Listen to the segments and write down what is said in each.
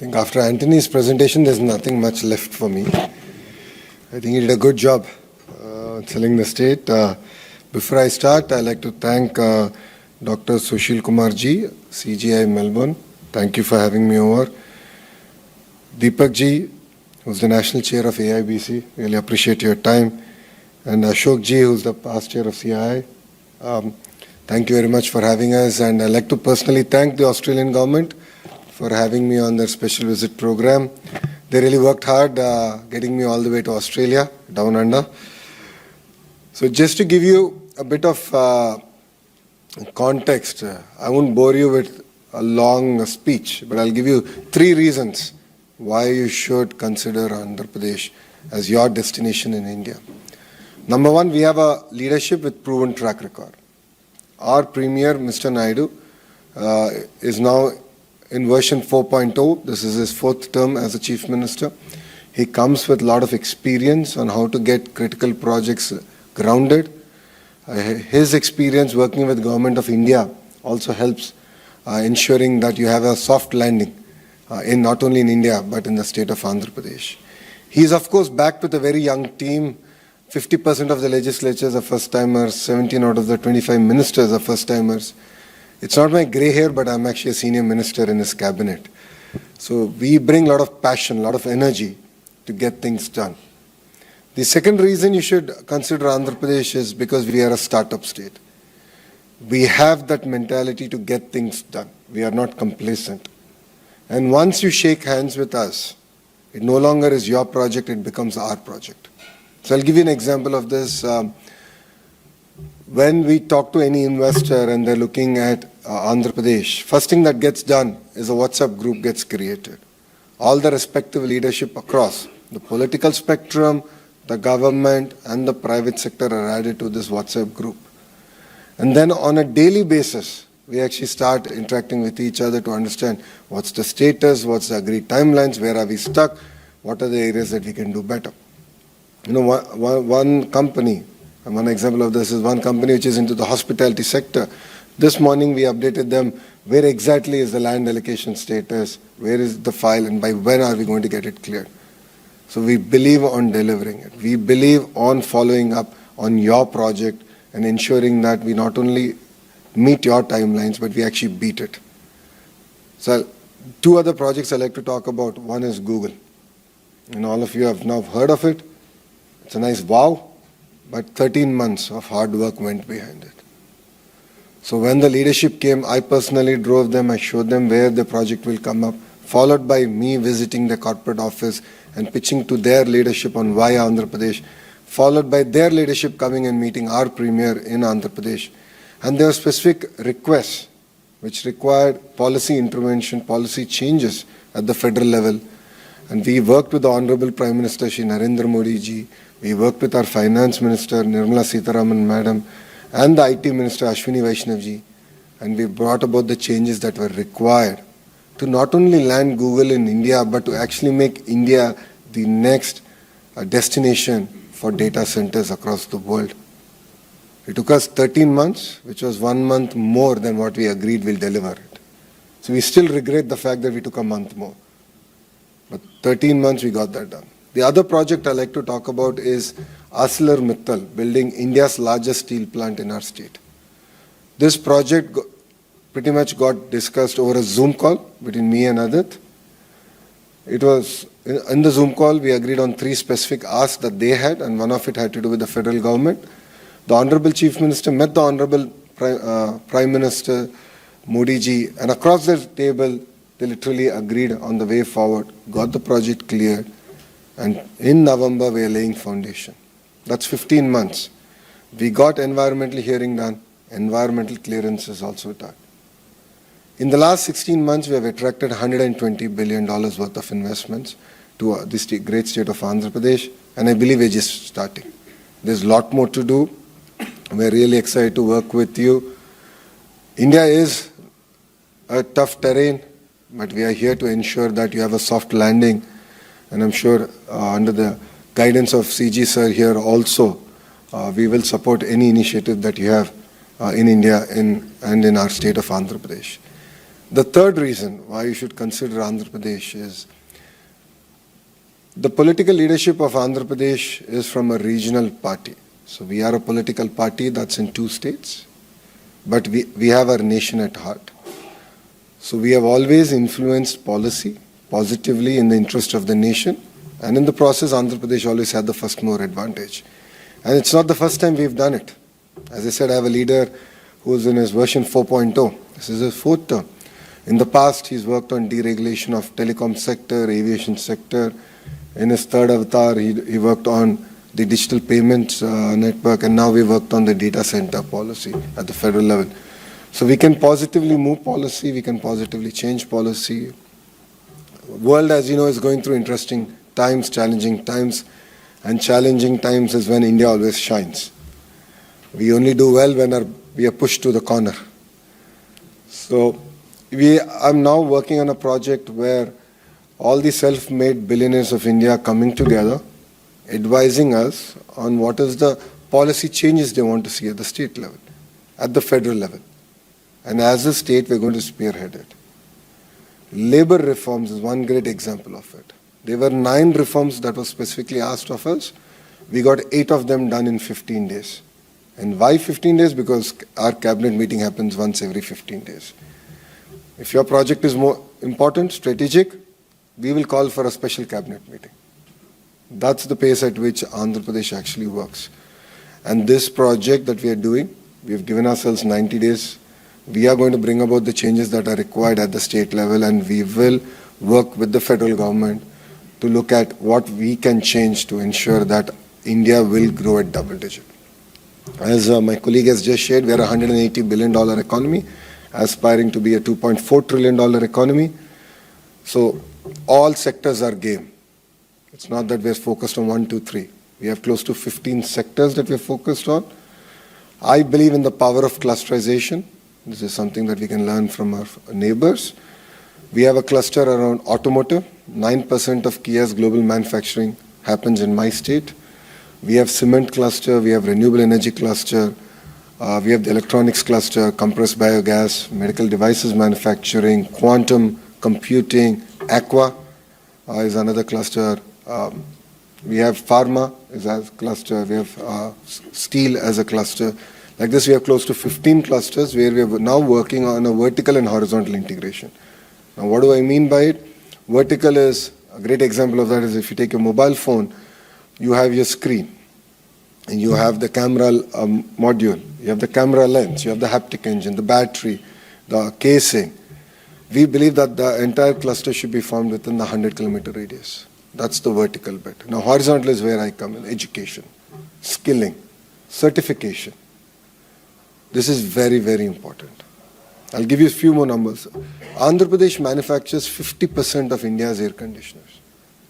think after Anthony's presentation, there's nothing much left for me. I think he did a good job selling the state. Before I start, I'd like to thank Dr. Sushil Kumar ji, CGI Melbourne. Thank you for having me over. Deepak ji, who's the National Chair of AIBC. Really appreciate your time. And Ashok ji, who's the past chair of CII. Thank you very much for having us. And I'd like to personally thank the Australian government for having me on their special visit program. They really worked hard getting me all the way to Australia, down under. So just to give you a bit of context, I won't bore you with a long speech, but I'll give you 3 reasons why you should consider Andhra Pradesh as your destination in India. Number 1, we have a leadership with proven track record. Our Premier, Mr. Naidu, is now in version 4.0. This is his 4th term as a Chief Minister. He comes with a lot of experience on how to get critical projects grounded. His experience working with Government of India also helps ensuring that you have a soft landing in not only in India but in the state of Andhra Pradesh. He is of course backed with a very young team. 50% of the legislatures are first-timers, 17 out of the 25 ministers are first-timers. It's not my grey hair, but I'm actually a senior minister in his cabinet. So we bring a lot of passion, a lot of energy to get things done. The second reason you should consider Andhra Pradesh is because we are a startup state. We have that mentality to get things done. We are not complacent. And once you shake hands with us, it no longer is your project, it becomes our project. So I'll give you an example of this. When we talk to any investor and they're looking at Andhra Pradesh, first thing that gets done is a WhatsApp group gets created. All the respective leadership across the political spectrum, the government and the private sector are added to this WhatsApp group. And then on a daily basis, we actually start interacting with each other to understand what's the status, what's the agreed timelines, where are we stuck, what are the areas that we can do better. You know, one company, and one example of this is one company which is into the hospitality sector. This morning we updated them where exactly is the land allocation status, where is the file, and by when are we going to get it cleared. So we believe on delivering it. We believe on following up on your project and ensuring that we not only meet your timelines, but we actually beat it. So 2 other projects I'd like to talk about. One is Google. And all of you have now heard of it. It's a nice wow, but 13 months of hard work went behind it. So when the leadership came, I personally drove them, I showed them where the project will come up, followed by me visiting the corporate office and pitching to their leadership on why Andhra Pradesh, followed by their leadership coming and meeting our Premier in Andhra Pradesh. And there were specific requests which required policy intervention, policy changes at the federal level. And we worked with the Honorable Prime Minister Shri Narendra Modi ji, we worked with our Finance Minister Nirmala Sitharaman Madam and the IT Minister Ashwini Vaishnav ji, and we brought about the changes that were required to not only land Google in India but to actually make India the next destination for data centers across the world. It took us 13 months, which was 1 month more than what we agreed we'll deliver it. So we still regret the fact that we took a month more. But 13 months we got that done. The other project I'd like to talk about is ArcelorMittal, building India's largest steel plant in our state. This project pretty much got discussed over a Zoom call between me and Adit. It was, in the Zoom call, we agreed on 3 specific asks that they had, and one of it had to do with the federal government. The Honorable Chief Minister met the Honorable Prime Minister Modi ji, and across the table, they literally agreed on the way forward, got the project cleared, and in November, we are laying foundation. That's 15 months. We got environmental hearing done, environmental clearance is also done. In the last 16 months, we have attracted $120 billion worth of investments to this great state of Andhra Pradesh, and I believe we're just starting. There's a lot more to do. We're really excited to work with you. India is a tough terrain, but we are here to ensure that you have a soft landing. And I'm sure under the guidance of CG sir here also, we will support any initiative that you have in India and in our state of Andhra Pradesh. The third reason why you should consider Andhra Pradesh is the political leadership of Andhra Pradesh is from a regional party. So we are a political party that's in 2 states, but we have our nation at heart. So we have always influenced policy positively in the interest of the nation, and in the process Andhra Pradesh always had the first mover advantage. And it's not the first time we've done it. As I said, I have a leader who's in his version 4.0. This is his 4th term. In the past, he's worked on deregulation of telecom sector, aviation sector. In his 3rd avatar, he worked on the digital payments network, and now we worked on the data center policy at the federal level. So we can positively move policy, we can positively change policy. World, as you know, is going through interesting times, challenging times, and challenging times is when India always shines. We only do well when we are pushed to the corner. So I'm now working on a project where all the self-made billionaires of India are coming together, advising us on what is the policy changes they want to see at the state level, at the federal level. And as a state, we're going to spearhead it. Labor reforms is one great example of it. There were 9 reforms that were specifically asked of us. We got 8 of them done in 15 days. And why 15 days? Because our cabinet meeting happens once every 15 days. If your project is more important, strategic, we will call for a special cabinet meeting. That's the pace at which Andhra Pradesh actually works. And this project that we are doing, we have given ourselves 90 days. We are going to bring about the changes that are required at the state level, and we will work with the federal government to look at what we can change to ensure that India will grow at double digit. As my colleague has just shared, we are a $180 billion economy, aspiring to be a $2.4 trillion economy. So all sectors are game. It's not that we're focused on 1, 2, 3. We have close to 15 sectors that we're focused on. I believe in the power of clusterization. This is something that we can learn from our neighbors. We have a cluster around automotive. 9% of Kia's global manufacturing happens in my state. We have cement cluster, we have renewable energy cluster, we have the electronics cluster, compressed biogas, medical devices manufacturing, quantum computing, aqua is another cluster. We have pharma as a cluster, we have steel as a cluster. Like this, we have close to 15 clusters where we are now working on a vertical and horizontal integration. Now, what do I mean by it? Vertical is, a great example of that is if you take your mobile phone, you have your screen, and you have the camera module, you have the camera lens, you have the haptic engine, the battery, the casing. We believe that the entire cluster should be formed within the 100-kilometer radius. That's the vertical bit. Now, horizontal is where I come in, education, skilling, certification. This is very, very important. I'll give you a few more numbers. Andhra Pradesh manufactures 50% of India's air conditioners.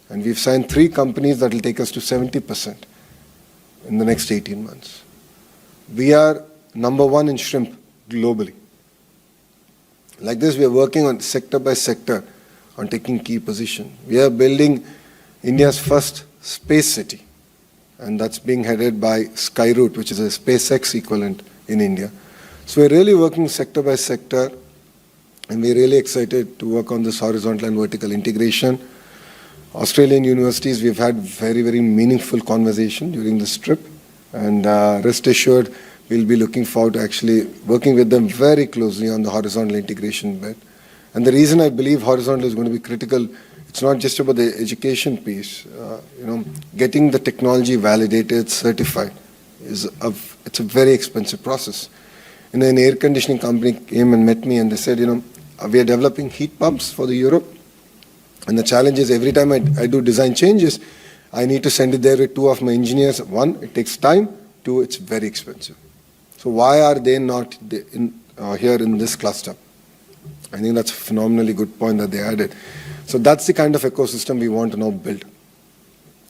And we've signed 3 companies that will take us to 70% in the next 18 months. We are number 1 in shrimp globally. Like this, we are working on sector by sector on taking key position. We are building India's first space city, and that's being headed by Skyroot, which is a SpaceX equivalent in India. So we're really working sector by sector, and we're really excited to work on this horizontal and vertical integration. Australian universities, we've had very, very meaningful conversation during this trip, and rest assured, we'll be looking forward to actually working with them very closely on the horizontal integration bit. And the reason I believe horizontal is going to be critical, it's not just about the education piece. Getting the technology validated, certified, it's a very expensive process. An air conditioning company came and met me, and they said, we are developing heat pumps for the Europe. And the challenge is every time I do design changes, I need to send it there with 2 of my engineers. 1, it takes time. 2, it's very expensive. So why are they not here in this cluster? I think that's a phenomenally good point that they added. So that's the kind of ecosystem we want to now build.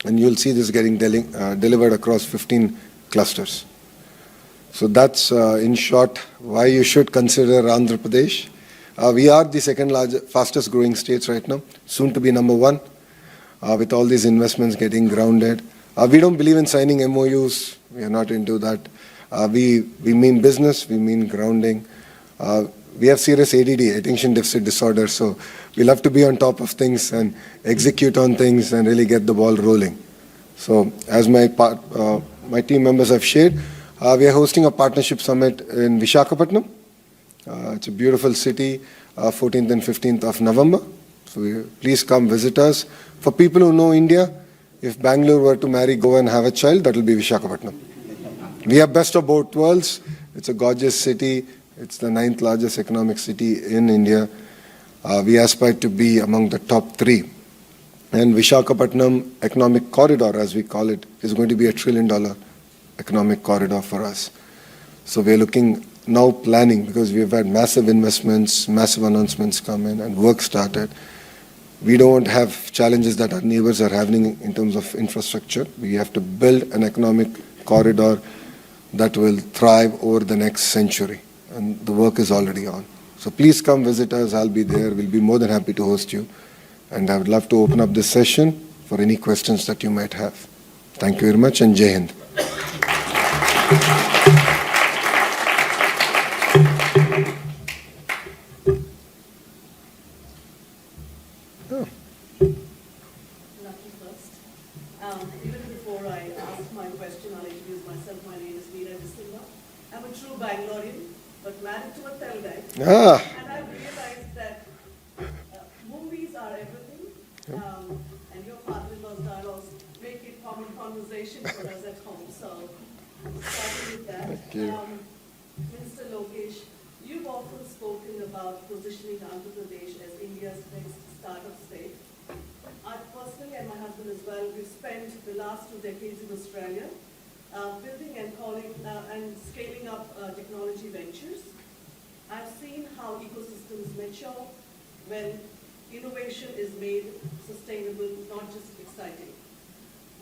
And you'll see this getting delivered across 15 clusters. So that's, in short, why you should consider Andhra Pradesh. We are the second largest, fastest growing states right now, soon to be number 1, with all these investments getting grounded. We don't believe in signing MOUs. We are not into that. We mean business, we mean grounding. we have serious ADD, attention deficit disorder, so we love to be on top of things and execute on things and really get the ball rolling. So as my team members have shared, we are hosting a partnership summit in Visakhapatnam. It's a beautiful city, 14th and 15th of November. So please come visit us. For people who know India, if Bangalore were to marry Goa and have a child, that will be Visakhapatnam. We have best of both worlds. It's a gorgeous city. It's the 9th largest economic city in India. We aspire to be among the top 3. And Visakhapatnam Economic Corridor, as we call it, is going to be $1 trillion economic corridor for us. So we're looking now planning, because we've had massive investments, massive announcements come in and work started. We don't have challenges that our neighbors are having in terms of infrastructure. We have to build an economic corridor that will thrive over the next century. And the work is already on. So please come visit us. I'll be there. We'll be more than happy to host you. And I would love to open up this session for any questions that you might have. Thank you very much, and Jai Hind. Even before I ask my question, I'll introduce myself. My name is Meera Disilla. I'm a true Bangalorean, but married to a Telangana. And I've realized that movies are everything, and your father-in-law's dialogues make it common conversation for us at home. So, starting with that, thank you. Mr. Lokesh, you've often spoken about positioning Andhra Pradesh as India's next startup state. I personally, and my husband as well, we've spent the last 2 decades in Australia building and scaling up technology ventures. I've seen how ecosystems mature when innovation is made sustainable, not just exciting.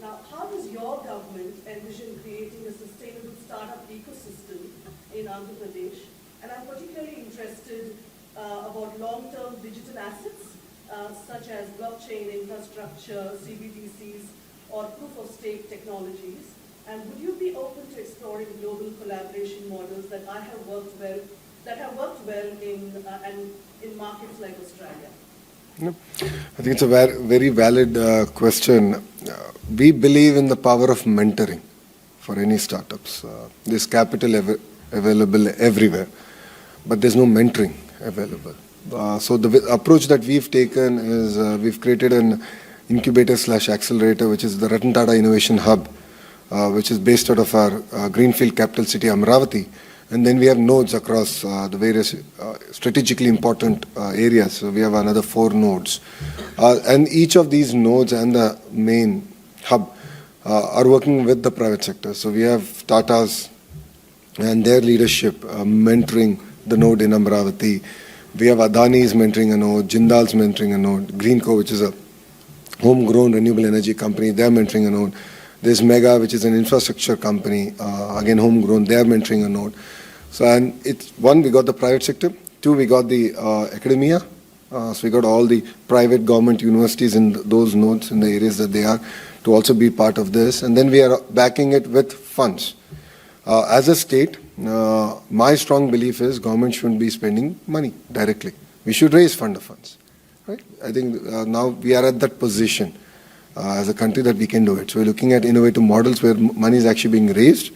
Now, how does your government envision creating a sustainable startup ecosystem in Andhra Pradesh? And I'm particularly interested about long-term digital assets, such as blockchain infrastructure, CBDCs, or proof-of-stake technologies. And would you be open to exploring global collaboration models that have worked well in markets like Australia? I think it's a very valid question. We believe in the power of mentoring for any startups. There's capital available everywhere, but there's no mentoring available. So the approach that we've taken is we've created an incubator/accelerator, which is the Ratan Tata Innovation Hub, which is based out of our greenfield capital city, Amravati. And then we have nodes across the various strategically important areas. So we have another 4 nodes. And each of these nodes and the main hub are working with the private sector. So we have Tata's and their leadership mentoring the node in Amravati. We have Adani's mentoring a node, Jindal's mentoring a node, Greenco, which is a homegrown renewable energy company, they're mentoring a node. There's Mega, which is an infrastructure company, again homegrown, they're mentoring a node. So, and it's 1, we got the private sector, 2, we got the academia, so we got all the private government universities in those nodes in the areas that they are to also be part of this, and then we are backing it with funds. As a state, my strong belief is government shouldn't be spending money directly. We should raise fund of funds. Right? I think now we are at that position as a country that we can do it. So we're looking at innovative models where money is actually being raised.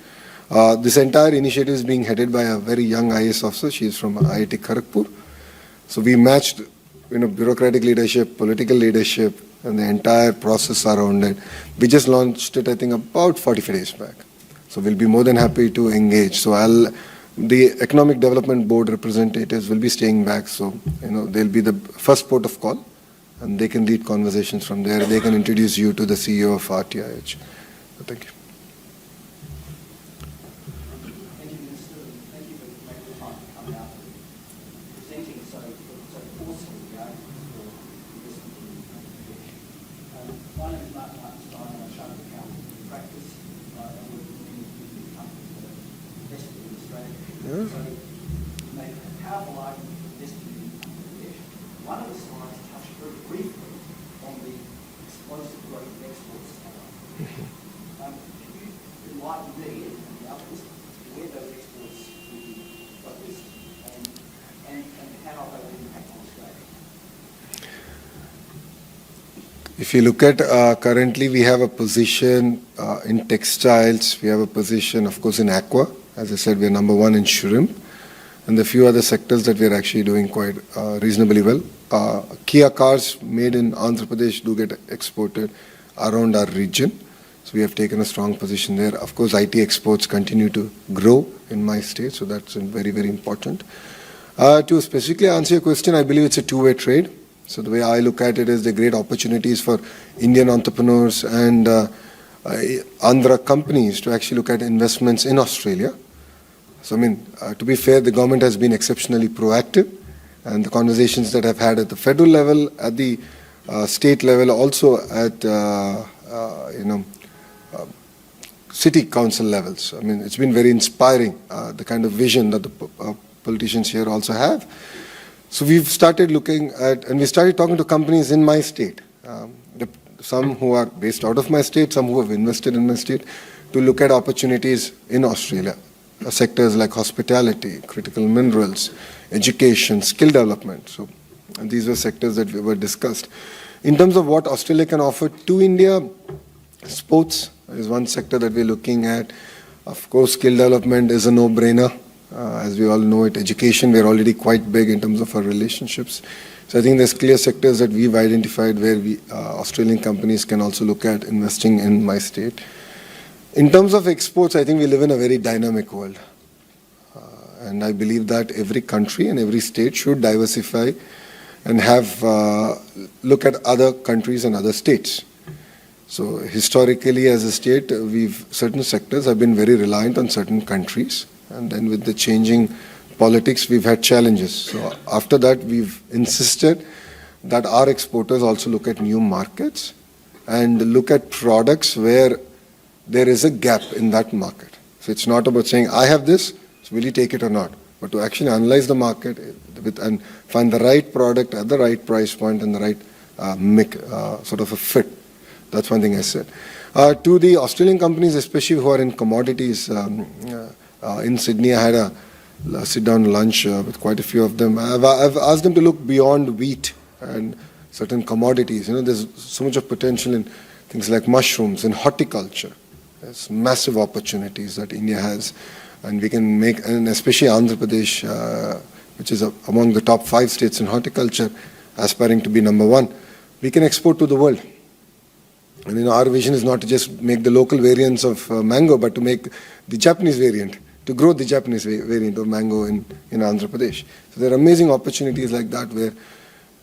This entire initiative is being headed by a very young IAS officer. She is from IIT Kharagpur. So we matched bureaucratic leadership, political leadership, and the entire process around it. We just launched it, I think, about 45 days back. So we'll be more than happy to engage. So the Economic Development Board representatives will be staying back. So, they'll be the first port of call, and they can lead conversations from there. They can introduce you to the CEO of RTIH. So thank you. Thank you, Minister. Thank you for making the time to come out and presenting so forcefully for investment in Bangladesh. My name is Martin Stein. I'm a chartered accountant in practice. I work with many companies that are invested in Australia. Yeah. So you make a powerful argument for investing in Bangladesh. One of the slides touched very briefly on the explosive growth of exports. Can you enlighten me and the others where those exports will be focused and If you look at currently, we have a position in textiles, we have a position, of course, in aqua. As I said, we are number one in shrimp, and the few other sectors that we are actually doing quite reasonably well. Kia cars made in Andhra Pradesh do get exported around our region, so we have taken a strong position there. Of course, IT exports continue to grow in my state, so that's very, very important. To specifically answer your question, I believe it's a two-way trade. So the way I look at it is the great opportunities for Indian entrepreneurs and Andhra companies to actually look at investments in Australia. So, to be fair, the government has been exceptionally proactive, and the conversations that I've had at the federal level, at the state level, also at city council levels. It's been very inspiring, the kind of vision that the politicians here also have. So we've started looking at, and we started talking to companies in my state, some who are based out of my state, some who have invested in my state, to look at opportunities in Australia. Sectors like hospitality, critical minerals, education, skill development. So and these were sectors that were discussed. In terms of what Australia can offer to India, sports is one sector that we're looking at. Of course, skill development is a no-brainer. As we all know it, education, we're already quite big in terms of our relationships. So I think there's clear sectors that we've identified where Australian companies can also look at investing in my state. In terms of exports, I think we live in a very dynamic world. And I believe that every country and every state should diversify and have look at other countries and other states. So historically, as a state, certain sectors have been very reliant on certain countries. And then with the changing politics, we've had challenges. So after that, we've insisted that our exporters also look at new markets and look at products where there is a gap in that market. So it's not about saying, I have this, so will you take it or not? But to actually analyze the market and find the right product at the right price point and the right sort of a fit. That's one thing I said. To the Australian companies, especially who are in commodities, in Sydney, I had a sit-down lunch with quite a few of them. I've asked them to look beyond wheat and certain commodities. There's so much of potential in things like mushrooms and horticulture. There's massive opportunities that India has, and we can make, and especially Andhra Pradesh, which is among the top 5 states in horticulture, aspiring to be number 1. We can export to the world. And our vision is not to just make the local variants of mango, but to make the Japanese variant, to grow the Japanese variant of mango in Andhra Pradesh. So there are amazing opportunities like that where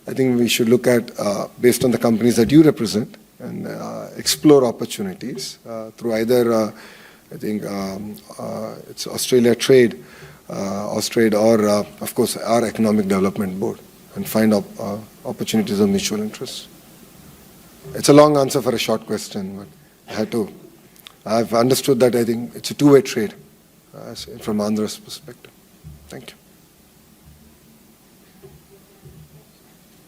I think we should look at, based on the companies that you represent, and explore opportunities through either, I think, it's Australia Trade, Austrade, or of course our Economic Development Board, and find opportunities of mutual interest. It's a long answer for a short question, but I had to. I've understood that I think it's a two-way trade from Andhra's perspective. Thank you.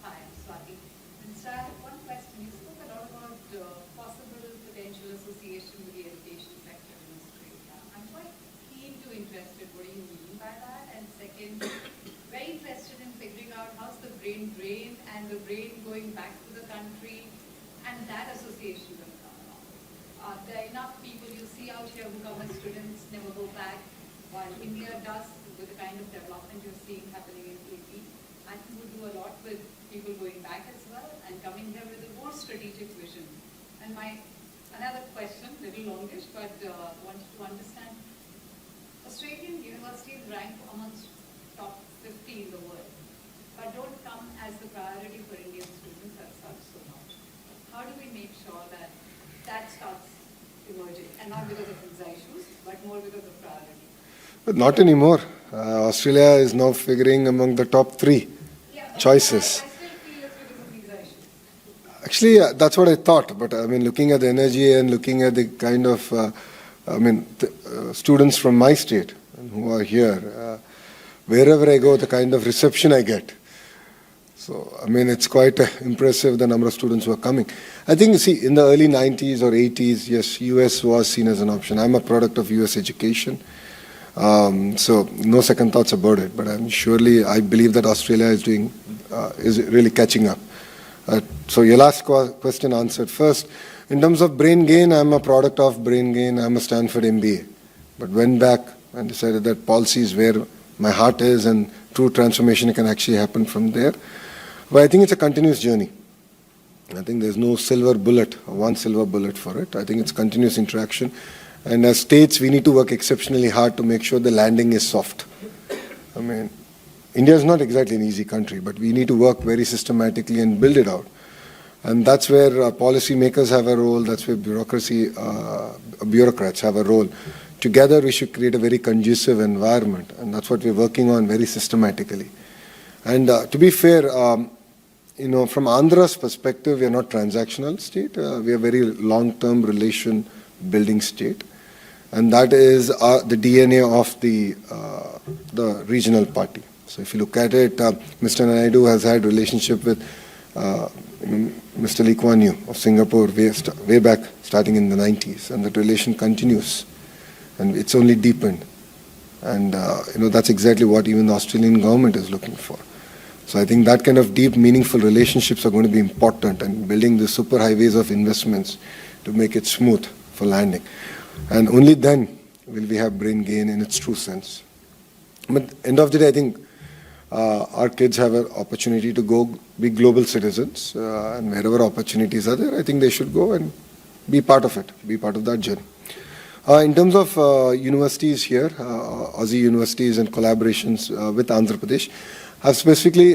Hi, I'm Swati. Mr. I have one question. You spoke a lot about possible potential association with the education sector in Australia. I'm quite keen to interested. What do you mean by that? And second, very interested in figuring out how's the brain drain and the brain going back to the country and that association going to come along. There are enough people you see out here who come as students, never go back, while India does, with the kind of development you're seeing happening in AP. I think we'll do a lot with people going back as well and coming here with a more strategic vision. And my another question, little longish, but wanted to understand, Australian universities rank amongst top 50 in the world, but don't come as the priority for Indian students as such so much. How do we make sure that that starts emerging, and not because of visa issues, but more because of priority? But not anymore. Australia is now figuring among the top 3 choices. I still feel it's because of visa issues. Actually, that's what I thought. But looking at the energy and looking at the kind of, students from my state who are here, wherever I go, the kind of reception I get. So, it's quite impressive, the number of students who are coming. I think, see, in the early 90s or 80s, yes, US was seen as an option. I'm a product of US education. So, no second thoughts about it. But I believe that Australia is really catching up. So your last question answered first. In terms of brain gain, I'm a product of brain gain. I'm a Stanford MBA. But went back and decided that policy is where my heart is and true transformation can actually happen from there. But I think it's a continuous journey. I think there's no silver bullet, or one silver bullet for it. I think it's continuous interaction. And as states, we need to work exceptionally hard to make sure the landing is soft. I mean, India is not exactly an easy country, but we need to work very systematically and build it out. And that's where policymakers have a role, that's where bureaucrats have a role. Together, we should create a very conducive environment, and that's what we're working on very systematically. And to be fair, from Andhra's perspective, we are not transactional state. We are very long-term relation building state. And that is the DNA of the regional party. So if you look at it, Mr. Naidu has had relationship with Mr. Lee Kuan Yew of Singapore way back, starting in the 90s, and that relation continues, and it's only deepened. And that's exactly what even the Australian government is looking for. So I think that kind of deep, meaningful relationships are going to be important, and building the super highways of investments to make it smooth for landing. And only then will we have brain gain in its true sense. But end of the day, I think our kids have an opportunity to go be global citizens, and wherever opportunities are there, I think they should go and be part of it, be part of that journey. In terms of universities here, Aussie universities and collaborations with Andhra Pradesh, I've specifically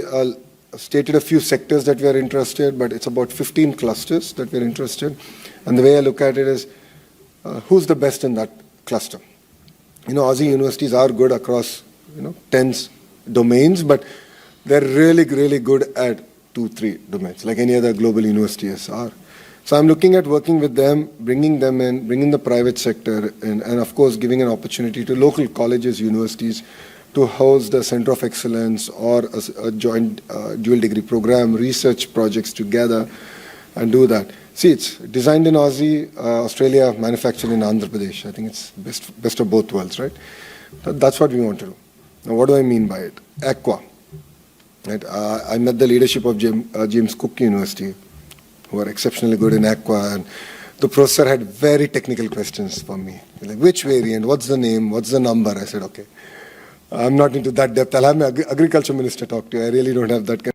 stated a few sectors that we are interested, but it's about 15 clusters that we're interested. And the way I look at it is, who's the best in that cluster? Aussie universities are good across, 10 domains, but they're really, really good at 2-3 domains, like any other global universities are. So I'm looking at working with them, bringing them in, bringing the private sector in, and of course giving an opportunity to local colleges, universities to host the Center of Excellence or a joint dual degree program, research projects together, and do that. See, it's designed in Aussie, Australia, manufactured in Andhra Pradesh. I think it's best of both worlds, right? That's what we want to do. Now, what do I mean by it? Aqua. Right? I met the leadership of James Cook University, who are exceptionally good in aqua, and the professor had very technical questions for me. Like, which variant, what's the name, what's the number? I said, okay, I'm not into that depth. I'll have my agriculture minister talk to you. I really don't have that kind